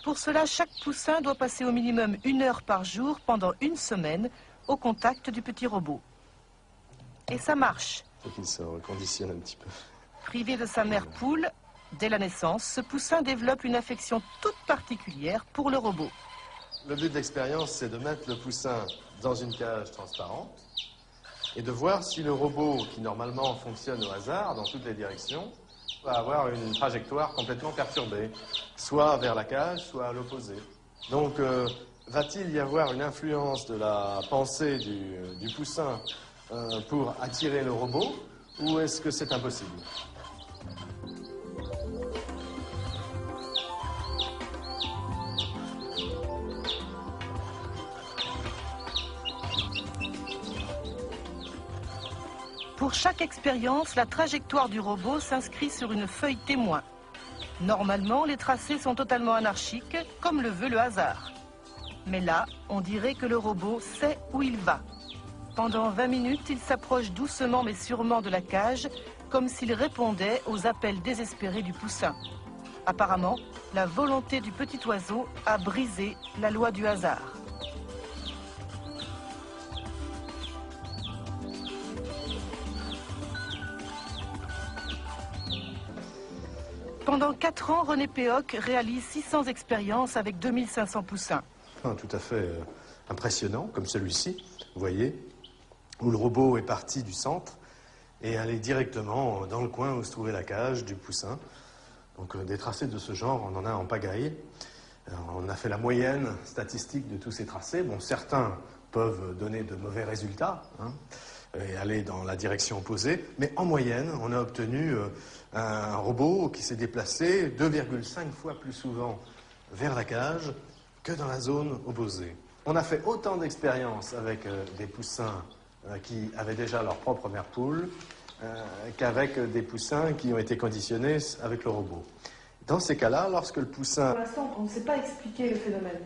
Pour cela, chaque poussin doit passer au minimum 1 heure par jour pendant 1 semaine au contact du petit robot. Et ça marche. Il faut qu'il se reconditionne un petit peu. Privé de sa mère poule, dès la naissance, ce poussin développe une affection toute particulière pour le robot. Le but de l'expérience, c'est de mettre le poussin dans une cage transparente et de voir si le robot, qui normalement fonctionne au hasard dans toutes les directions, va avoir une trajectoire complètement perturbée, soit vers la cage, soit à l'opposé. Donc, va-t-il y avoir une influence de la pensée du poussin pour attirer le robot, ou est-ce que c'est impossible ? Pour chaque expérience, la trajectoire du robot s'inscrit sur une feuille témoin. Normalement, les tracés sont totalement anarchiques, comme le veut le hasard. Mais là, on dirait que le robot sait où il va. Pendant 20 minutes, il s'approche doucement mais sûrement de la cage, comme s'il répondait aux appels désespérés du poussin. Apparemment, la volonté du petit oiseau a brisé la loi du hasard. Pendant 4 ans, René Péoc réalise 600 expériences avec 2500 poussins. Tout à fait impressionnant, comme celui-ci, vous voyez, où le robot est parti du centre et allé directement dans le coin où se trouvait la cage du poussin. Donc des tracés de ce genre, on en a en pagaille. On a fait la moyenne statistique de tous ces tracés. Bon, certains peuvent donner de mauvais résultats, et aller dans la direction opposée, mais en moyenne, on a obtenu un robot qui s'est déplacé 2,5 fois plus souvent vers la cage que dans la zone opposée. On a fait autant d'expériences avec des poussins qui avaient déjà leur propre mère poule qu'avec des poussins qui ont été conditionnés avec le robot. Dans ces cas-là, lorsque le poussin... Pour l'instant, on ne sait pas expliquer le phénomène.